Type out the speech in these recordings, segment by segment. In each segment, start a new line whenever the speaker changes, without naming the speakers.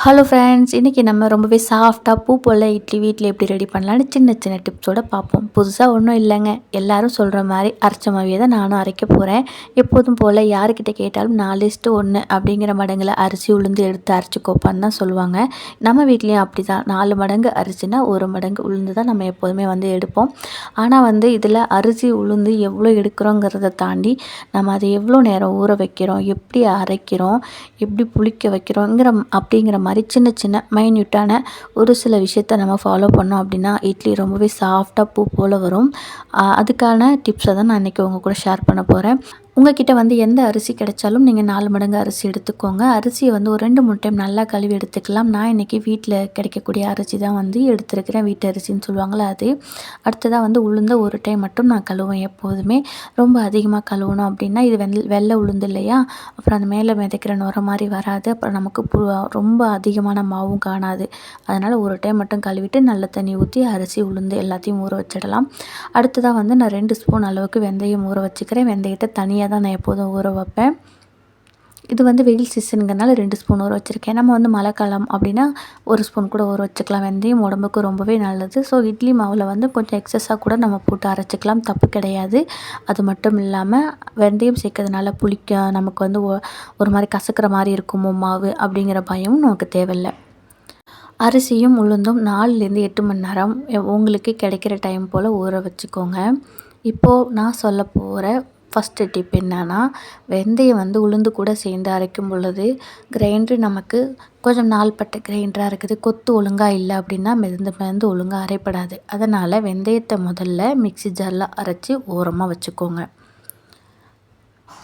Hello friends, இன்றைக்கி நம்ம ரொம்பவே சாஃப்டாக பூ போல் இட்லி வீட்டில் எப்படி ரெடி பண்ணலான்னு சின்ன சின்ன டிப்ஸோடு பார்ப்போம். புதுசாக ஒன்றும் இல்லைங்க, எல்லோரும் சொல்கிற மாதிரி அரைச்ச மாவே தான் நானும் அரைக்க போகிறேன். எப்போதும் போல் யாருக்கிட்ட கேட்டாலும் 4:1 அப்படிங்கிற மடங்கில் அரிசி உளுந்து எடுத்து அரைச்சிக்கோப்பான்னு தான் சொல்லுவாங்க. நம்ம வீட்லேயும் அப்படி தான், 4 மடங்கு அரிசினா 1 மடங்கு உளுந்து தான் நம்ம எப்போதுமே எடுப்போம். ஆனால் இதில் அரிசி உளுந்து எவ்வளோ எடுக்கிறோங்கிறத தாண்டி நம்ம அதை எவ்வளோ நேரம் ஊற வைக்கிறோம், எப்படி அரைக்கிறோம், எப்படி புளிக்க வைக்கிறோங்கிற அப்படிங்கிற மாதிரி சின்ன சின்ன மைன்யூட்டான ஒரு சில விஷயத்த நம்ம ஃபாலோ பண்ணோம் அப்படின்னா இட்லி ரொம்பவே சாஃப்டாக பூ போல் வரும். அதுக்கான டிப்ஸை தான் நான் இன்றைக்கி உங்கள் கூட ஷேர் பண்ண போகிறேன். உங்ககிட்ட எந்த அரிசி கிடைச்சாலும் நீங்கள் 4 மடங்கு அரிசி எடுத்துக்கோங்க. அரிசியை ஒரு 2-3 டைம் நல்லா கழுவி எடுத்துக்கலாம். நான் இன்றைக்கி வீட்டில் கிடைக்கக்கூடிய அரிசி தான் எடுத்துருக்கிறேன். வீட்டு அரிசின்னு சொல்லுவாங்களே அது. அடுத்ததாக உளுந்த ஒரு டைம் மட்டும் நான் கழுவேன் எப்போதுமே. ரொம்ப அதிகமாக கழுவணும் அப்படின்னா இது வெள்ளை உளுந்து இல்லையா, அப்புறம் அந்த மேலே மிதக்கிற நுர மாதிரி வராது. அப்புறம் நமக்கு ரொம்ப அதிகமான மாவும் காணாது. அதனால் ஒரு டைம் மட்டும் கழுவிட்டு நல்ல தண்ணி ஊற்றி அரிசி உளுந்து எல்லாத்தையும் ஊற வச்சிடலாம். அடுத்ததாக நான் 2 ஸ்பூன் அளவுக்கு வெந்தயம் ஊற வச்சுக்கிறேன். வெந்தயத்தை தனியாக தான் நான் எப்போதும் ஊற வைப்பேன். இது வெயில் சீசனுங்கிறனால 2 ஸ்பூன் ஊற வச்சுருக்கேன். நம்ம மழைக்காலம் அப்படின்னா 1 ஸ்பூன் கூட ஊற வச்சுக்கலாம். வெந்தயம் உடம்புக்கு ரொம்பவே நல்லது. ஸோ இட்லி மாவில் கொஞ்சம் எக்ஸஸாக கூட நம்ம போட்டு அரைச்சிக்கலாம், தப்பு கிடையாது. அது மட்டும் இல்லாமல் வெந்தயம் சேர்க்கறதுனால புளிக்க நமக்கு ஒரு மாதிரி கசக்கிற மாதிரி இருக்குமோ மாவு அப்படிங்கிற பயமும் நமக்கு தேவையில்லை. அரிசியும் உளுந்தும் 4லேருந்து 8 மணி நேரம் உங்களுக்கு கிடைக்கிற டைம் போல் ஊற வச்சுக்கோங்க. இப்போது நான் சொல்ல போகிற ஃபஸ்ட்டு டிப் என்னன்னா, வெந்தயம் உளுந்து கூட சேர்ந்து அரைக்கும் பொழுது கிரைண்டர் நமக்கு கொஞ்சம் நாள்பட்ட கிரைண்டராக இருக்குது, கொத்து ஒழுங்காக இல்லை அப்படின்னா மிதந்து ஒழுங்காக அரைப்படாது. அதனால் வெந்தயத்தை முதல்ல மிக்ஸி ஜாரில் அரைச்சி ஓரமாக வச்சுக்கோங்க.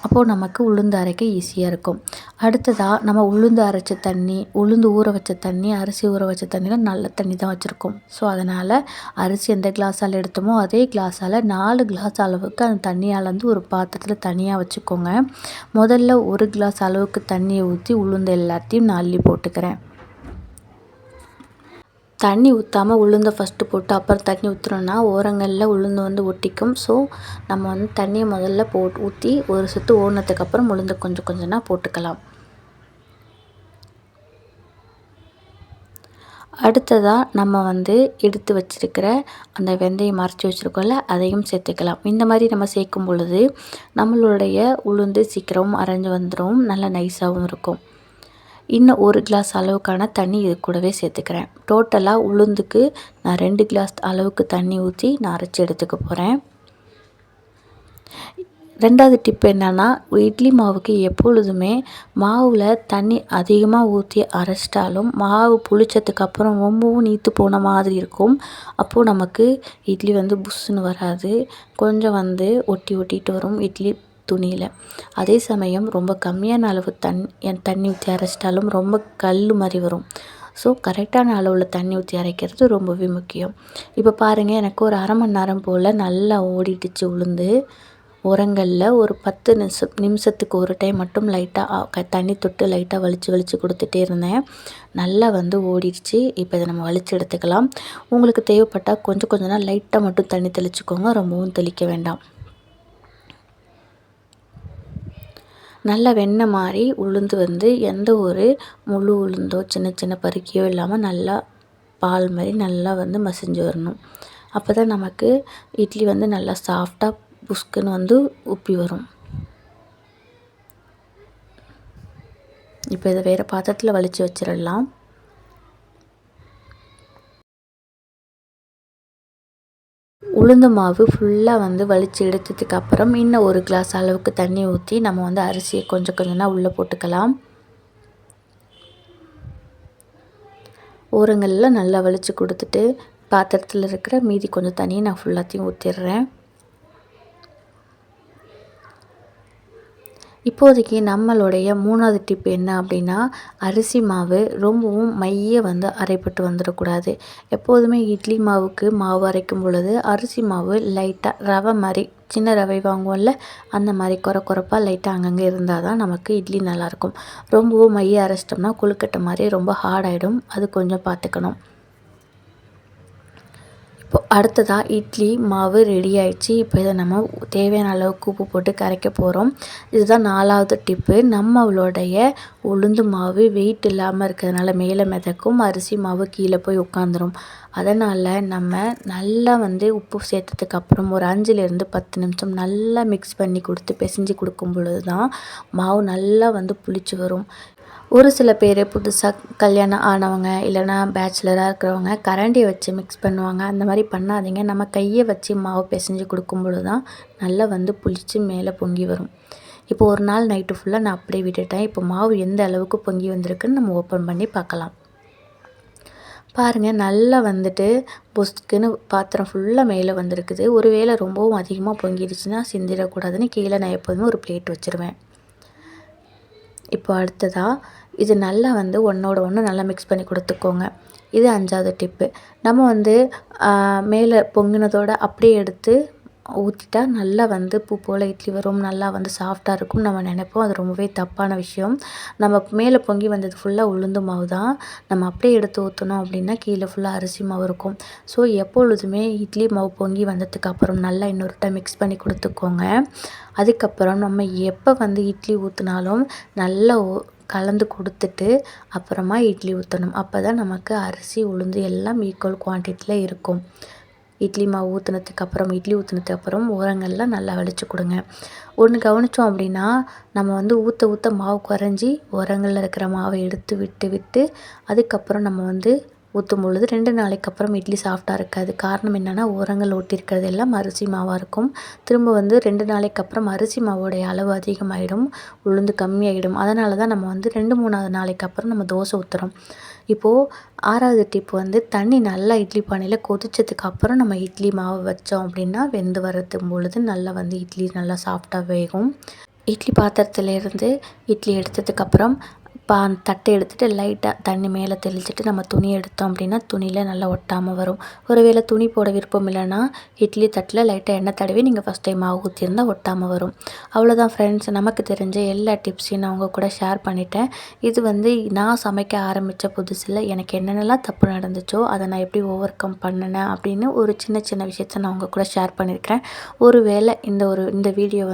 அப்போது நமக்கு உளுந்து அரைக்க ஈஸியாக இருக்கும். அடுத்ததாக நம்ம உளுந்து அரைச்ச தண்ணி, உளுந்து ஊற வச்ச தண்ணி, அரிசி ஊற வச்ச தண்ணியில் நல்ல தண்ணி தான் வச்சுருக்கோம். ஸோ அதனால் அரிசி எந்த கிளாஸால் எடுத்தோமோ அதே கிளாஸால் 4 கிளாஸ் அளவுக்கு அந்த தண்ணியை அளந்து ஒரு பாத்திரத்தில் தனியாக வச்சுக்கோங்க. முதல்ல 1 கிளாஸ் அளவுக்கு தண்ணியை ஊற்றி உளுந்து எல்லாத்தையும் நான் அள்ளி போட்டுக்கிறேன். தண்ணி ஊற்றாமல் உளுந்தை ஃபஸ்ட்டு போட்டு அப்புறம் தண்ணி ஊற்றுனோன்னா ஓரங்களில் உளுந்து ஒட்டிக்கும். ஸோ நம்ம தண்ணியை முதல்ல ஊற்றி ஒரு சுற்று ஓடினதுக்கப்புறம் உளுந்தை கொஞ்சம் கொஞ்சமாக போட்டுக்கலாம். அடுத்ததாக நம்ம எடுத்து வச்சுருக்கிற அந்த வெந்தயம் அரைச்சி வச்சுருக்கோம்ல, அதையும் சேர்த்துக்கலாம். இந்த மாதிரி நம்ம சேர்க்கும் பொழுது நம்மளுடைய உளுந்து சீக்கிரமும் அரைஞ்சி வந்துடும், நல்லா நைஸாகவும் இருக்கும். இன்னும் 1 கிளாஸ் அளவுக்கான தண்ணி இது கூடவே சேர்த்துக்கிறேன். டோட்டலாக உளுந்துக்கு நான் 2 கிளாஸ் அளவுக்கு தண்ணி ஊற்றி நான் அரைச்சி எடுத்துக்க போகிறேன். 2வது டிப் என்னென்னா, இட்லி மாவுக்கு எப்பொழுதுமே மாவில் தண்ணி அதிகமாக ஊற்றி அரைச்சிட்டாலும் மாவு புளிச்சதுக்கப்புறம் ரொம்பவும் நீத்து போன மாதிரி இருக்கும். அப்போது நமக்கு இட்லி புஷ்ஷுன்னு வராது, கொஞ்சம் ஒட்டி ஒட்டிட்டு வரும் இட்லி துணியில். அதே சமயம் ரொம்ப கம்மியான அளவு தண்ணி ஊற்றி அரைச்சிட்டாலும் ரொம்ப கல் மாதிரி வரும். ஸோ கரெக்டான அளவில் தண்ணி ஊற்றி அரைக்கிறது ரொம்பவே முக்கியம். இப்போ பாருங்கள், எனக்கு ஒரு அரை மணி நேரம் போல் நல்லா ஓடிடுச்சு உளுந்து. உரங்களில் ஒரு 10 நிமிஷத்துக்கு ஒரு டைம் மட்டும் லைட்டாக தண்ணி தொட்டு லைட்டாக வலிச்சு கொடுத்துட்டே இருந்தேன். நல்லா ஓடிடுச்சு. இப்போ இதை நம்ம வலிச்சு எடுத்துக்கலாம். உங்களுக்கு தேவைப்பட்டால் கொஞ்சம் கொஞ்சம் லைட்டாக மட்டும் தண்ணி தெளிச்சுக்கோங்க, ரொம்பவும் தெளிக்க வேண்டாம். நல்லா வெண்ணெய் மாதிரி உளுந்து எந்த ஒரு முழு உளுந்தோ சின்ன சின்ன பருக்கியோ இல்லாமல் நல்லா பால் மாதிரி நல்லா மசிஞ்சு வரணும். அப்போ தான் நமக்கு இட்லி நல்லா சாஃப்டாக புஷ்குன்னு உப்பி வரும். இப்போ இதை வேறு பாத்திரத்தில் வலிச்சு வச்சிடலாம். உளுந்து மாவு ஃபுல்லாக வலிச்சு எடுத்ததுக்கப்புறம் இன்னும் 1 கிளாஸ் அளவுக்கு தண்ணி ஊற்றி நம்ம அரிசியை கொஞ்சம் கொஞ்சமாக உள்ளே போட்டுக்கலாம். ஓரங்களில் நல்லா வலிச்சு கொடுத்துட்டு பாத்திரத்தில் இருக்கிற மீதி கொஞ்சம் தண்ணியை நான் ஃபுல்லாத்தையும் ஊற்றிடுறேன். இப்போதைக்கு நம்மளுடைய 3வது டிப் என்ன அப்படின்னா, அரிசி மாவு ரொம்பவும் மைய அரைப்பட்டு வந்துடக்கூடாது. எப்போதுமே இட்லி மாவுக்கு மாவு அரைக்கும் பொழுது அரிசி மாவு லைட்டாக ரவை மாதிரி, சின்ன ரவை வாங்குவோம்ல, அந்த மாதிரி கொரப்பாக லைட்டாக அங்கங்கே இருந்தால் தான் நமக்கு இட்லி நல்லாயிருக்கும். ரொம்பவும் மைய அரைச்சிட்டோம்னா கொழுக்கட்டை மாதிரி ரொம்ப ஹார்டாகிடும். அது கொஞ்சம் பார்த்துக்கணும். அடுத்ததா இட்லி மாவு ரெடி ஆயிடுச்சு. இப்போ இதை நம்ம தேவையான அளவுக்கு உப்பு போட்டு கரைக்க போகிறோம். இதுதான் 4வது டிப்பு. நம்மளுடைய உளுந்து மாவு வெயிட் இல்லாமல் இருக்கிறதுனால மேலே மிதக்கும், அரிசி மாவு கீழே போய் உட்காந்துரும். அதனால் நம்ம நல்லா உப்பு சேர்த்ததுக்கப்புறம் ஒரு 5லேருந்து 10 நிமிஷம் நல்லா மிக்ஸ் பண்ணி கொடுத்து பிசைஞ்சு கொடுக்கும் பொழுது தான் மாவு நல்லா புளிச்சு வரும். ஒரு சில பேர் புதுசாக கல்யாணம் ஆனவங்க இல்லைனா பேச்சுலராக இருக்கிறவங்க கரண்டியை வச்சு மிக்ஸ் பண்ணுவாங்க. அந்த மாதிரி பண்ணாதீங்க. நம்ம கையை வச்சு மாவு பிசைஞ்சு கொடுக்கும்பொழுது தான் நல்லா புளிச்சு மேலே பொங்கி வரும். இப்போ ஒரு நாள் நைட்டு ஃபுல்லாக நான் அப்படியே விட்டுட்டேன். இப்போ மாவு எந்த அளவுக்கு பொங்கி வந்திருக்குன்னு நம்ம ஓப்பன் பண்ணி பார்க்கலாம். பாருங்கள், நல்லா பொஸ்க்குன்னு பாத்திரம் ஃபுல்லாக மேலே வந்திருக்குது. ஒரு வேளை ரொம்பவும் அதிகமாக பொங்கிடுச்சுன்னா சிந்திடக்கூடாதுன்னு கீழே நான் எப்போதுமே ஒரு பிளேட் வச்சுருவேன். இப்போ அடுத்ததாக இது நல்லா ஒன்றோட ஒன்று நல்லா மிக்ஸ் பண்ணி கொடுத்துக்கோங்க. இது 5வது டிப்பு. நம்ம மேலே பொங்கினதோட அப்படியே எடுத்து ஊற்றிட்டா நல்லா பூ போல் இட்லி வரும், நல்லா சாஃப்டாக இருக்கும் நம்ம நினைப்போம். அது ரொம்பவே தப்பான விஷயம். நம்ம மேலே பொங்கி வந்தது ஃபுல்லாக உளுந்து மாவு தான். நம்ம அப்படியே எடுத்து ஊற்றணும் அப்படின்னா கீழே ஃபுல்லாக அரிசி மாவு இருக்கும். ஸோ எப்பொழுதுமே இட்லி மாவு பொங்கி வந்ததுக்கப்புறம் நல்லா இன்னொரு டைம் மிக்ஸ் பண்ணி கொடுத்துக்கோங்க. அதுக்கப்புறம் நம்ம எப்போ இட்லி ஊற்றினாலும் நல்லா கலந்து கொடுத்துட்டு அப்புறமா இட்லி ஊற்றணும். அப்போ தான் நமக்கு அரிசி உளுந்து எல்லாம் ஈக்குவல் குவான்டிட்டியில் இருக்கும். இட்லி மாவு ஊற்றுனதுக்கப்புறம் இட்லி ஊற்றுனதுக்கப்புறம் ஓரங்கள்லாம் நல்லா வலிச்சு கொடுங்க. ஒன்று கவனித்தோம் அப்படின்னா நம்ம ஊற்ற ஊற்ற மாவு குறைஞ்சி ஓரங்களில் இருக்கிற மாவை எடுத்து விட்டு அதுக்கப்புறம் நம்ம ஊற்றும் பொழுது 2 நாளைக்கு அப்புறம் இட்லி சாஃப்டாக இருக்காது. காரணம் என்னென்னா ஓரங்கள் ஒட்டியிருக்கிறது எல்லாம் அரிசி மாவாக இருக்கும். திரும்ப 2 நாளைக்கு அப்புறம் அரிசி மாவோடைய அளவு அதிகமாகிடும், உளுந்து கம்மியாகிடும். அதனால தான் நம்ம 2, 3வது நாளைக்கு அப்புறம் நம்ம தோசை ஊற்றுறோம். இப்போது 6வது டிப் தண்ணி நல்லா இட்லி பானையில் கொதிச்சதுக்கு அப்புறம் நம்ம இட்லி மாவு வச்சோம் அப்படின்னா வெந்து வரதும் பொழுது நல்லா இட்லி நல்லா சாஃப்டாக வேகும். இட்லி பாத்திரத்துலேருந்து இட்லி எடுத்ததுக்கப்புறம் தட்டை எடுத்துகிட்டு லைட்டாக தண்ணி மேலே தெளிச்சிட்டு நம்ம துணி எடுத்தோம் அப்படின்னா துணியில் நல்லா ஒட்டாமல் வரும். ஒருவேளை துணி போட விருப்பம் இல்லைன்னா இட்லி தட்டில் லைட்டாக எண்ணெய் தடவி நீங்கள் ஃபஸ்ட் டைம் மாவு ஊற்றிருந்தால் ஒட்டாமல் வரும். அவ்வளோதான் ஃப்ரெண்ட்ஸ், நமக்கு தெரிஞ்ச எல்லா டிப்ஸையும் நான் உங்கள் கூட ஷேர் பண்ணிட்டேன். இது நான் சமைக்க ஆரம்பித்த புதுசில் எனக்கு என்னென்னலாம் தப்பு நடந்துச்சோ அதை நான் எப்படி ஓவர் கம் பண்ணினேன் அப்படின்னு ஒரு சின்ன விஷயத்தை நான் உங்கள் கூட ஷேர் பண்ணியிருக்கிறேன். ஒருவேளை இந்த வீடியோ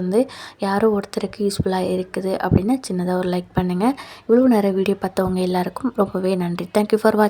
யாரோ ஒருத்தருக்கு யூஸ்ஃபுல்லாக இருக்குது அப்படின்னா சின்னதாக ஒரு லைக் பண்ணுங்கள். இவ்வளோ நேரம் வீடியோ பார்த்தவங்க எல்லாருக்கும் ரொம்பவே நன்றி. தேங்க்யூ ஃபார் வாட்சிங்.